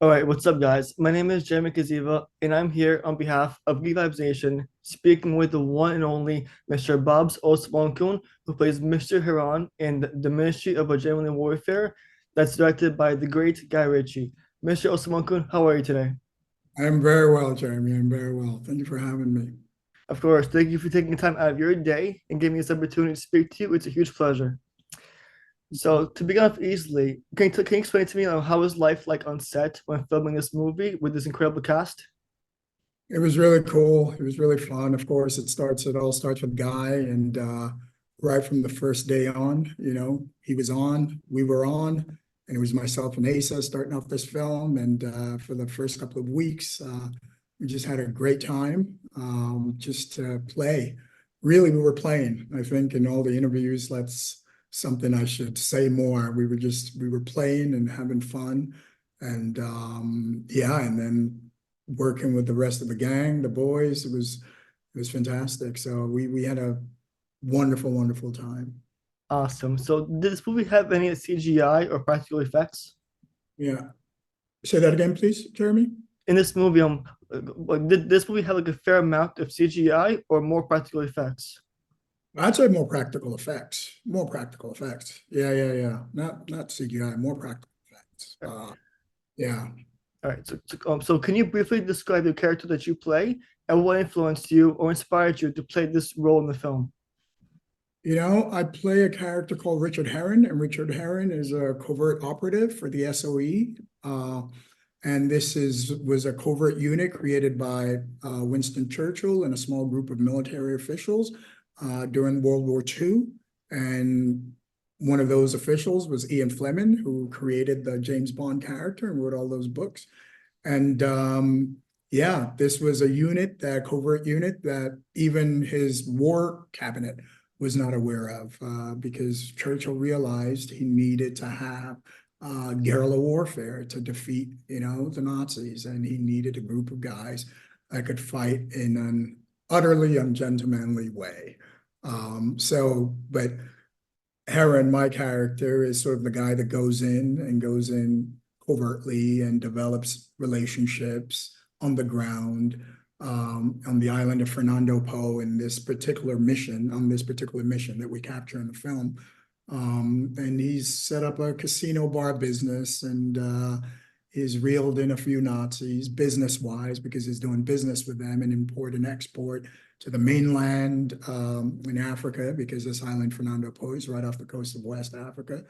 All right, what's up, guys? My name is Jeremy Kaziva, and I'm here on behalf of Geek Nation, speaking with the one and only Mr. Bob's Olusanmokun, who plays Mr. Haran in the Ministry of Ungentlemanly Warfare, that's directed by the great Guy Ritchie. Mr. Olusanmokun, how are you today? I'm very well, Jeremy. I'm very well. Thank you for having me. Of course, thank you for taking time out of your day and giving me this opportunity to speak to you. It's a huge pleasure. So, to begin off easily, can you explain to me how was life like on set when filming this movie with this incredible cast? It was really cool. It was really fun. Of course, it all starts with Guy, and right from the first day on, he was on, we were on, and it was myself and Asa starting off this film. And for the first couple of weeks, we just had a great time, just to play. Really, we were playing. I think in all the interviews, that's something I should say more. We were playing and having fun, and yeah, and then working with the rest of the gang, the boys. It was fantastic. So we had a wonderful, wonderful time. Awesome. So, did this movie have any CGI or practical effects? Yeah. Say that again, please, Jeremy. In this movie, did this movie have like a fair amount of CGI or more practical effects? I'd say more practical effects. More practical effects. Yeah, yeah, yeah. Not CGI, more practical effects. Yeah. All right. So can you briefly describe the character that you play and what influenced you or inspired you to play this role in the film? I play a character called Richard Herron, and Richard Herron is a covert operative for the SOE. And was a covert unit created by Winston Churchill and a small group of military officials during World War II. And one of those officials was Ian Fleming, who created the James Bond character and wrote all those books. And yeah, this was a covert unit that even his war cabinet was not aware of, because Churchill realized he needed to have guerrilla warfare to defeat, the Nazis, and he needed a group of guys that could fight in an utterly ungentlemanly way. But Heron, my character, is sort of the guy that goes in covertly and develops relationships on the ground, on the island of Fernando Po on this particular mission that we capture in the film. And he's set up a casino bar business, and he's reeled in a few Nazis business-wise because he's doing business with them and import and export to the mainland in Africa, because this island Fernando Po is right off the coast of West Africa.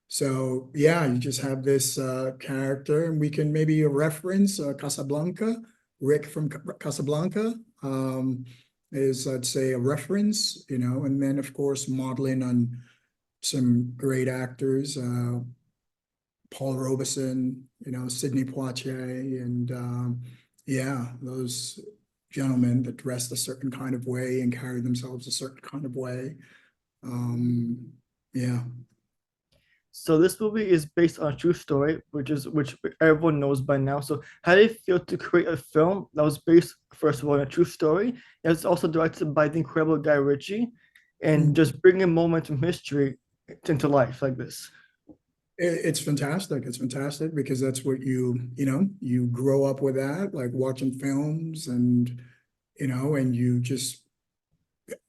So yeah, you just have this character, and we can maybe reference Casablanca. Rick from Casablanca is, I'd say, a reference, and then of course modeling on some great actors, Paul Robeson, Sidney Poitier, and yeah, those gentlemen that dressed a certain kind of way and carried themselves a certain kind of way. Yeah. So this movie is based on a true story, which everyone knows by now. So how did it feel to create a film that was based, first of all, on a true story, and it's also directed by the incredible Guy Ritchie, and Mm. just bringing a moment from history into life like this? It's fantastic. It's fantastic because that's what you grow up with, that, like watching films, and you just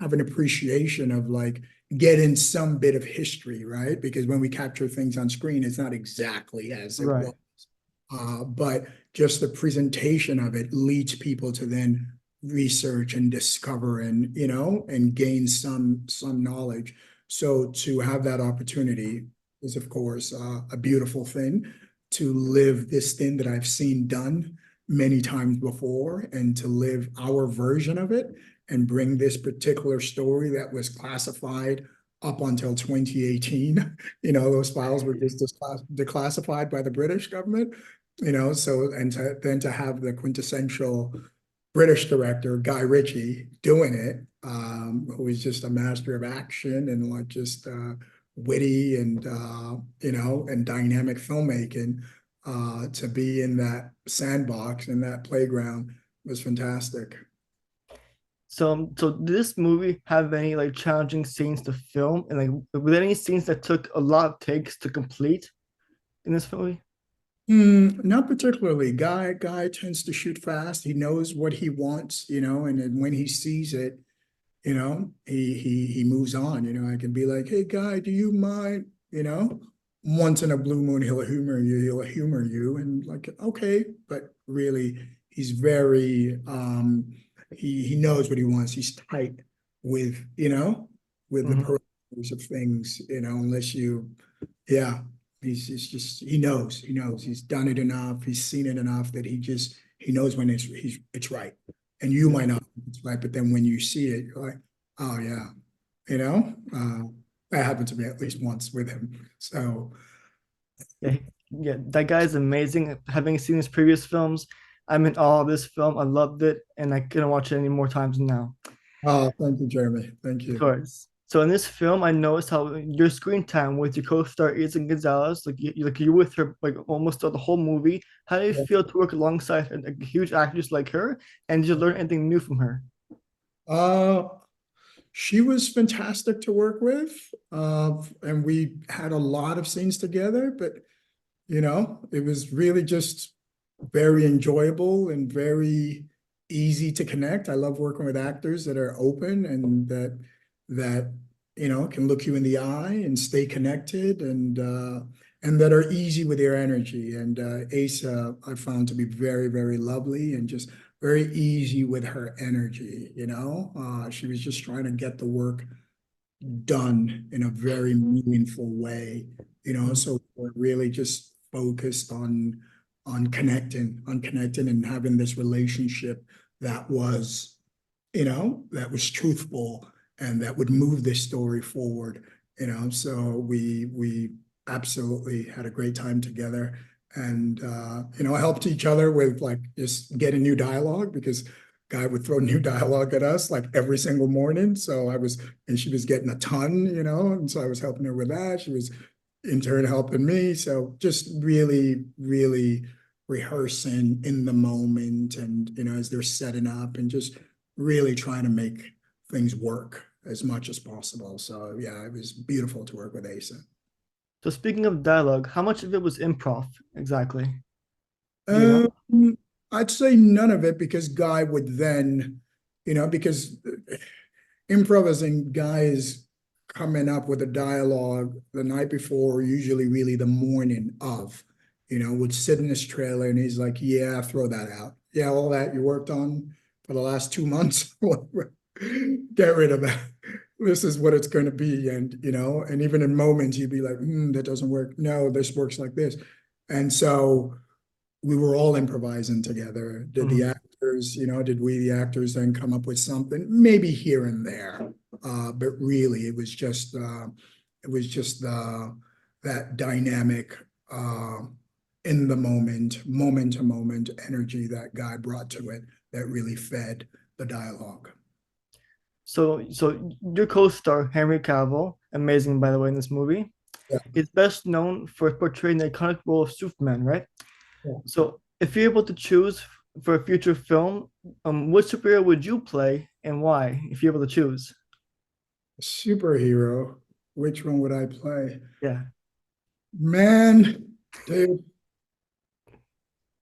have an appreciation of like getting some bit of history, right? Because when we capture things on screen, it's not exactly as it Right. was. But just the presentation of it leads people to then research and discover and gain some knowledge. So to have that opportunity is, of course, a beautiful thing, to live this thing that I've seen done many times before, and to live our version of it and bring this particular story that was classified up until 2018. Those files were just declassified by the British government, so, and then to have the quintessential British director, Guy Ritchie, doing it, who is just a master of action and like just witty and dynamic filmmaking, to be in that sandbox, in that playground, was fantastic. So did this movie have any like challenging scenes to film, and like were there any scenes that took a lot of takes to complete in this movie? Not particularly. Guy tends to shoot fast. He knows what he wants, and then when he sees it, he moves on. I can be like, "Hey, Guy, do you mind?" Once in a blue moon, he'll humor you. And like, okay, but really, he's very he knows what he wants. He's tight with with the Mhm. parameters of things. Unless you, yeah. He's just he knows he's done it enough, he's seen it enough that he knows when it's right. And you Yeah. might not think it's right, but then when you see it, you're like, oh yeah, you know, uh, that happened to me at least once with him. So Yeah, yeah, that guy is amazing. Having seen his previous films, I'm in awe of this film. I loved it, and I couldn't watch it any more times now. thank you, Jeremy. Thank Of you. course. So in this film, I noticed how your screen time with your co-star Isa Gonzalez, like you're with her like almost throughout the whole movie. How do you feel to work alongside a huge actress like her, and did you learn anything new from her? Uh she was fantastic to work with. And we had a lot of scenes together, but it was really just very enjoyable and very easy to connect. I love working with actors that are open and that can look you in the eye and stay connected and that are easy with their energy. And Asa I found to be very, very lovely and just very easy with her energy. She was just trying to get the work done in a very meaningful way. Mhm. So we're really just focused on connecting and having this relationship that was, that was truthful and that would move this story forward. So we absolutely had a great time together and helped each other with like just getting new dialogue because Guy would throw new dialogue at us like every single morning. And she was getting a ton, and so I was helping her with that. She was in turn helping me. So just really, really rehearsing in the moment and, as they're setting up and just really trying to make things work as much as possible. So yeah, it was beautiful to work with Asa. So speaking of dialogue, how much of it was improv exactly? Do you know? Um, I'd say none of it because Guy would then, because improvising Guy is coming up with a dialogue the night before, usually really the morning of, would sit in this trailer and he's like, yeah, throw that out. Yeah, all that you worked on for the last 2 months, get rid of that. This is what it's going to be. And even in moments, you'd be like, that doesn't work. No, this works like this. And so we were all improvising together. Did the Mhm. actors, did we, the actors, then come up with something? Maybe here and there. But really, it was just that dynamic, in the moment to moment energy that Guy brought to it that really fed the dialogue. So your co-star Henry Cavill, amazing by the way in this movie, Yeah. is best known for portraying the iconic role of Superman, right? Yeah. So if you're able to choose for a future film, what superhero would you play and why, if you're able to choose? Superhero, which one would I play? Yeah, Man, dude,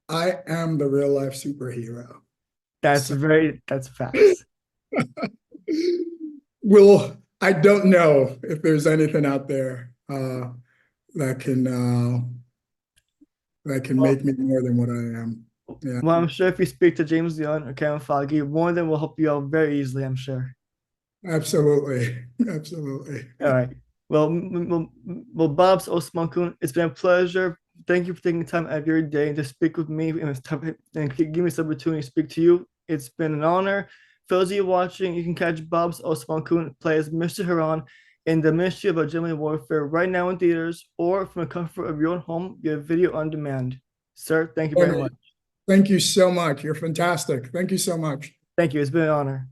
I am the real life superhero. So that's facts. well, I don't know if there's anything out there that can that can Well, make me more than what I am. Yeah, well, I'm sure if you speak to James Gunn or Kevin Feige, one of them will help you out very easily, I'm sure. absolutely, absolutely. All right. Well, Bob's Osmankun, it's been a pleasure. Thank you for taking time out of your day to speak with me and give me this opportunity to speak to you. It's been an honor. For those of you watching, you can catch Bob's Osmankun play as Mr. Haran in the Ministry of Ungentlemanly Warfare right now in theaters or from the comfort of your own home via video on demand. Sir, thank you very Henry, much. thank you so much. You're fantastic. Thank you so much. Thank you. It's been an honor.